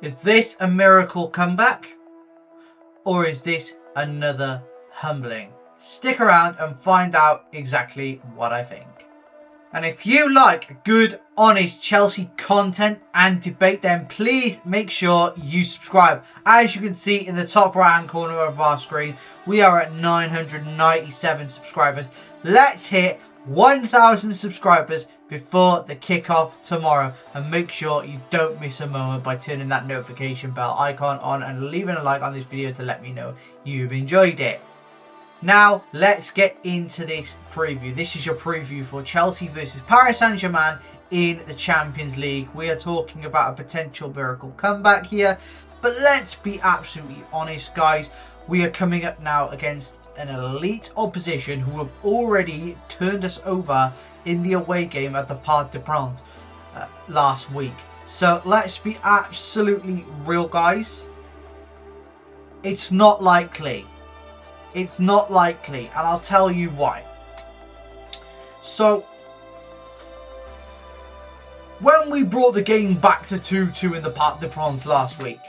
Is this a miracle comeback? Or is this another humbling? Stick around and find out exactly what I think. And if you like good, honest Chelsea content and debate, then please make sure you subscribe. As you can see in the top right hand corner of our screen, we are at 997 subscribers. Let's hit 1,000 subscribers before the kickoff tomorrow, and make sure you don't miss a moment by turning that notification bell icon on and leaving a like on this video to let me know you've enjoyed it. Now let's get into this preview. This is your preview for Chelsea versus Paris Saint-Germain in the Champions League. We are talking about a potential miracle comeback here, but let's be absolutely honest, guys. We are coming up now against an elite opposition who have already turned us over in the away game at the Parc des Princes last week. So let's be absolutely real, guys. It's not likely. It's not likely, and I'll tell you why. So, when we brought the game back to 2-2 in the Parc des Princes last week,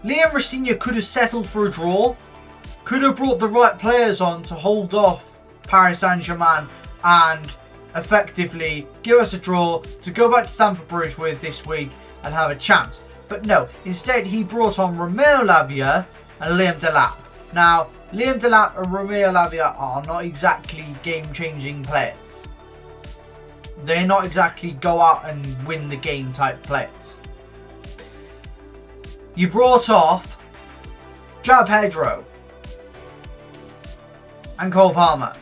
Liam Rossigna could have settled for a draw, could have brought the right players on to hold off Paris Saint-Germain and effectively give us a draw to go back to Stamford Bridge with this week and have a chance. But no, instead he brought on Romeo Lavia and Liam Delap. Now, Liam Delap and Romeo Lavia are not exactly game-changing players. They're not exactly go out and win the game type players. You brought off João Pedro and Cole Palmer.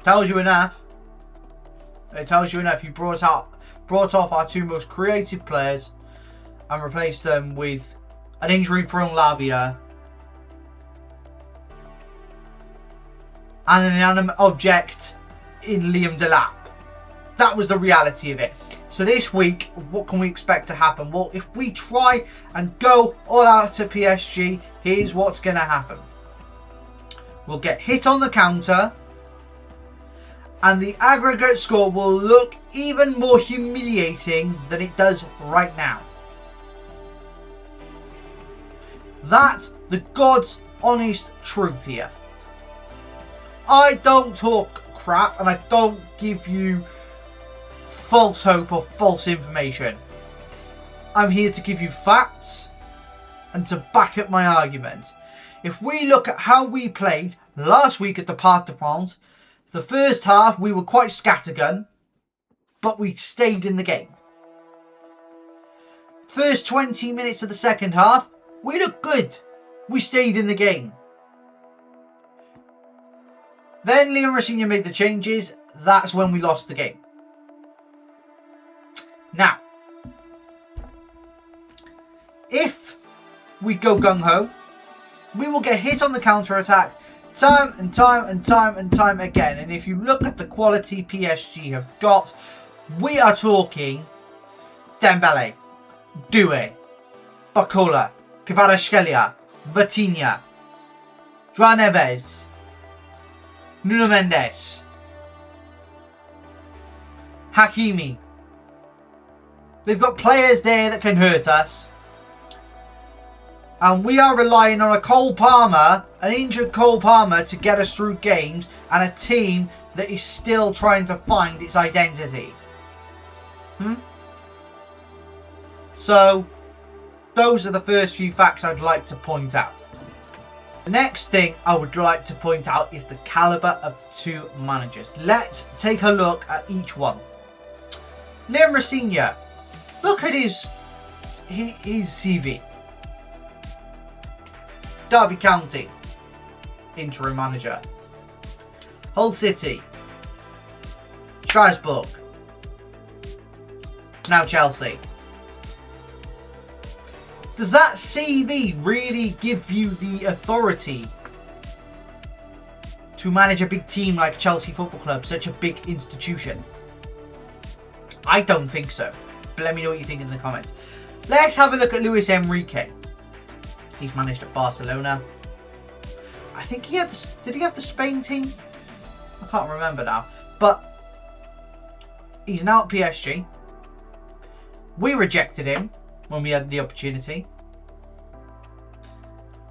Tells you enough. It tells you enough. You brought off our two most creative players and replaced them with an injury-prone Lavia and an inanimate object in Liam Delap. That was the reality of it. So this week, what can we expect to happen? Well, if we try and go all out to PSG, here's what's going to happen. We'll get hit on the counter, and the aggregate score will look even more humiliating than it does right now. That's the God's honest truth here. I don't talk crap and I don't give you false hope or false information. I'm here to give you facts and to back up my argument. If we look at how we played last week at the Parc des Princes, the first half we were quite scattergun, but we stayed in the game. First 20 minutes of the second half, we looked good. We stayed in the game. Then Liam Rossigna made the changes. That's when we lost the game. Now, if we go gung-ho, we will get hit on the counter-attack time and time again. And if you look at the quality PSG have got, we are talking Dembele, Doué, Bacola, Kvaratskhelia, Vitinha, João Neves, Nuno Mendes, Hakimi. They've got players there that can hurt us. And we are relying on a Cole Palmer, an injured Cole Palmer, to get us through games, and a team that is still trying to find its identity. So, those are the first few facts I'd like to point out. The next thing I would like to point out is the calibre of the two managers. Let's take a look at each one. Liam Rossigna. Look at his CV. Derby County, interim manager. Hull City, Strasbourg, now Chelsea. Does that CV really give you the authority to manage a big team like Chelsea Football Club, such a big institution? I don't think so. But let me know what you think in the comments. Let's have a look at Luis Enrique. He's managed at Barcelona. I think he had did he have the Spain team? I can't remember now. But He's now at PSG. We rejected him when we had the opportunity.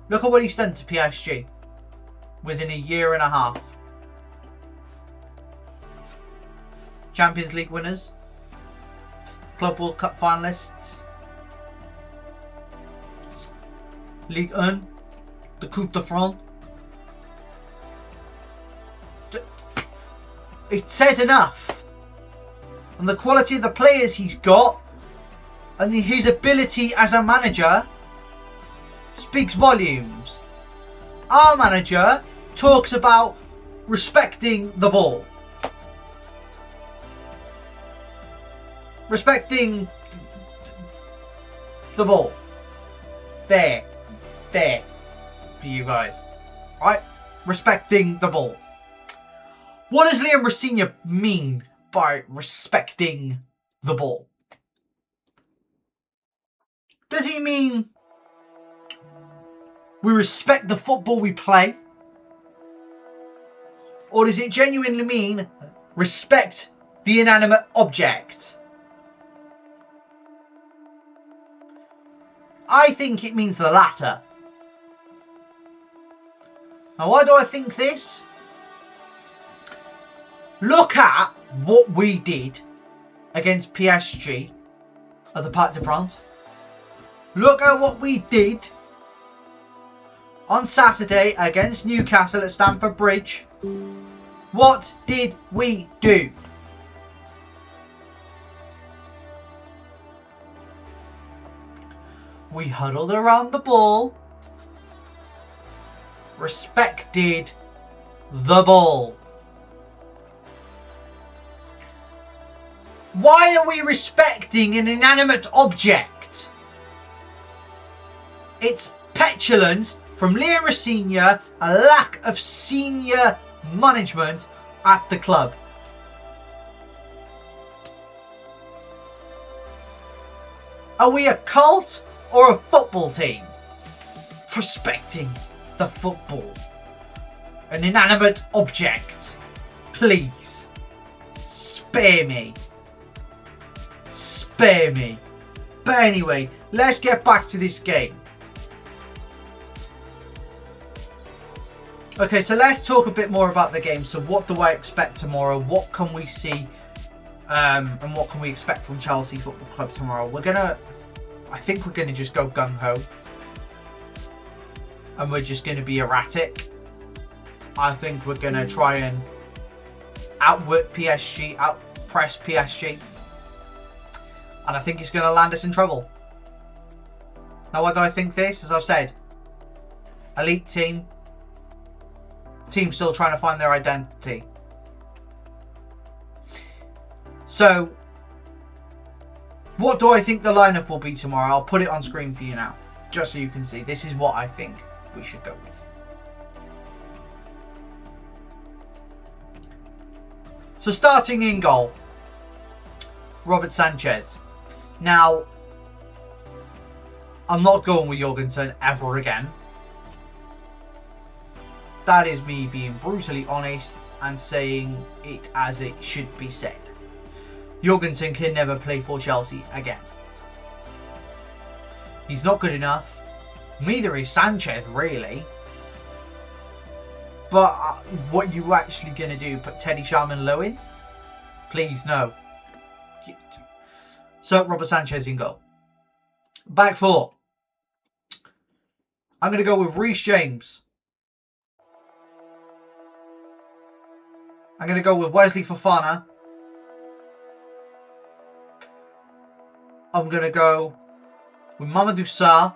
Look at what he's done to PSG within a year and a half. Champions League winners. Club World Cup finalists. Ligue 1. The Coupe de France. It says enough. And the quality of the players he's got and his ability as a manager speaks volumes. Our manager talks about respecting the ball. Respecting the ball. There. For you guys. Right? Respecting the ball. What does Liam Rosenior mean by respecting the ball? Does he mean we respect the football we play? Or does it genuinely mean respect the inanimate object? I think it means the latter. Now, why do I think this? Look at what we did against PSG at the Parc des Princes. Look at what we did on Saturday against Newcastle at Stamford Bridge. What did we do? We huddled around the ball, respected the ball. Why are we respecting an inanimate object? It's petulance from Liam Rosenior, a lack of senior management at the club. Are we a cult or a football team? Respecting the football. An inanimate object. Please. Spare me. Spare me. But anyway, let's get back to this game. Okay, so let's talk a bit more about the game. So what do I expect tomorrow? What can we see? And what can we expect from Chelsea Football Club tomorrow? I think we're going to just go gung-ho. And we're just going to be erratic. I think we're going to try and outwork PSG, outpress PSG. And I think it's going to land us in trouble. Now, why do I think this? As I've said, elite team. Team still trying to find their identity. So, what do I think the lineup will be tomorrow? I'll put it on screen for you now, just so you can see. This is what I think we should go with. So, starting in goal, Robert Sanchez. Now, I'm not going with Jorgensen ever again. That is me being brutally honest and saying it as it should be said. Jorgensen can never play for Chelsea again. He's not good enough. Neither is Sanchez, really. But what you actually going to do? Put Teddy Sharman-Lowe in? Please, no. So, Robert Sanchez in goal. Back four. I'm going to go with Reece James. I'm going to go with Wesley Fofana. I'm going to go with Mamadou Sarr.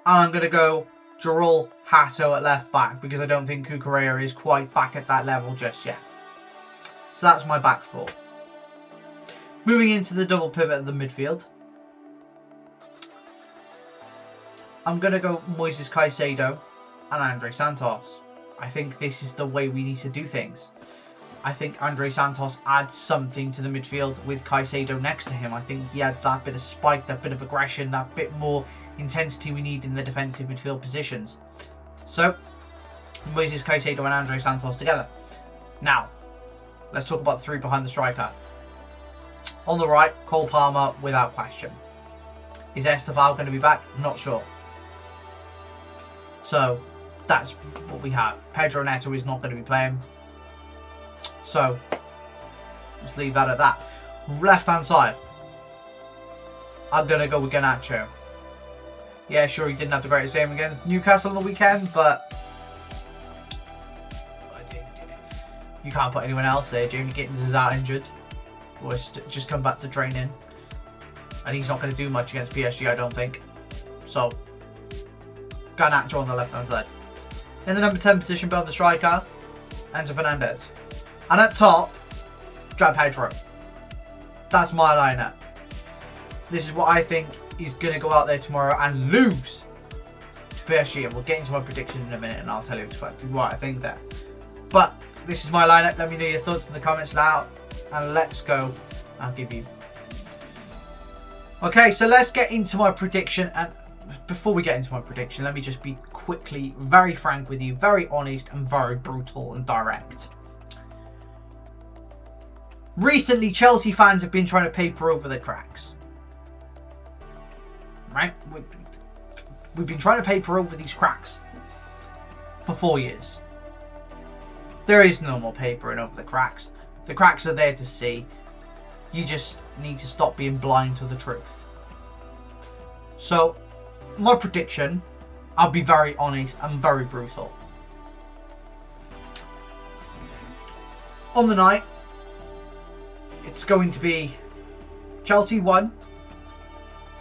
And I'm going to go Jarrell Hato at left back because I don't think Cucurella is quite back at that level just yet. So that's my back four. Moving into the double pivot of the midfield. I'm going to go Moises Caicedo and Andre Santos. I think this is the way we need to do things. I think Andre Santos adds something to the midfield with Caicedo next to him. I think he adds that bit of spike, that bit of aggression, that bit more intensity we need in the defensive midfield positions. So, Moises Caicedo and Andre Santos together. Now, Let's talk about the three behind the striker. On the right, Cole Palmer, without question. Is Estevao going to be back? Not sure. So, that's what we have. Pedro Neto is not going to be playing. So, let's leave that at that. Left-hand side. I'm going to go with Garnacho. Yeah, sure, he didn't have the greatest game against Newcastle on the weekend, but you can't put anyone else there. Jamie Gittins is out injured. Or just come back to training. And he's not going to do much against PSG, I don't think. So, Garnacho on the left-hand side. In the number 10 position, behind the striker, Enzo Fernandez. And up top, João Pedro. That's my lineup. This is what I think he's going to go out there tomorrow and lose to PSG. And we'll get into my prediction in a minute and I'll tell you exactly what I think there. But this is my lineup. Let me know your thoughts in the comments now. And let's go. I'll give you... Okay, so let's get into my prediction. And before we get into my prediction, let me just be quickly very frank with you. Very honest and very brutal and direct. Recently, Chelsea fans have been trying to paper over the cracks. Right? We've been trying to paper over these cracks for 4 years. There is no more papering over the cracks. The cracks are there to see. You just need to stop being blind to the truth. So, my prediction, I'll be very honest and very brutal. On the night, it's going to be Chelsea 1,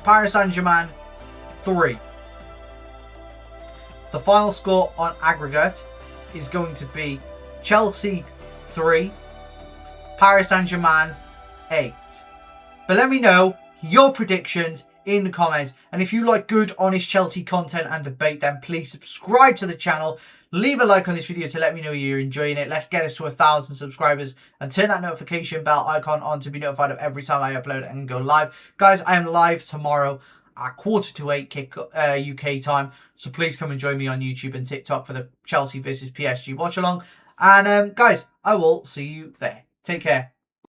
Paris Saint-Germain 3. The final score on aggregate is going to be Chelsea 3, Paris Saint-Germain 8. But let me know your predictions in the comments. And if you like good, honest Chelsea content and debate, then please subscribe to the channel. Leave a like on this video to let me know you're enjoying it. Let's get us to 1,000 subscribers and turn that notification bell icon on to be notified of every time I upload and go live. Guys, I am live tomorrow at 7:45 kick UK time. So please come and join me on YouTube and TikTok for the Chelsea versus PSG watch along. And guys, I will see you there. Take care.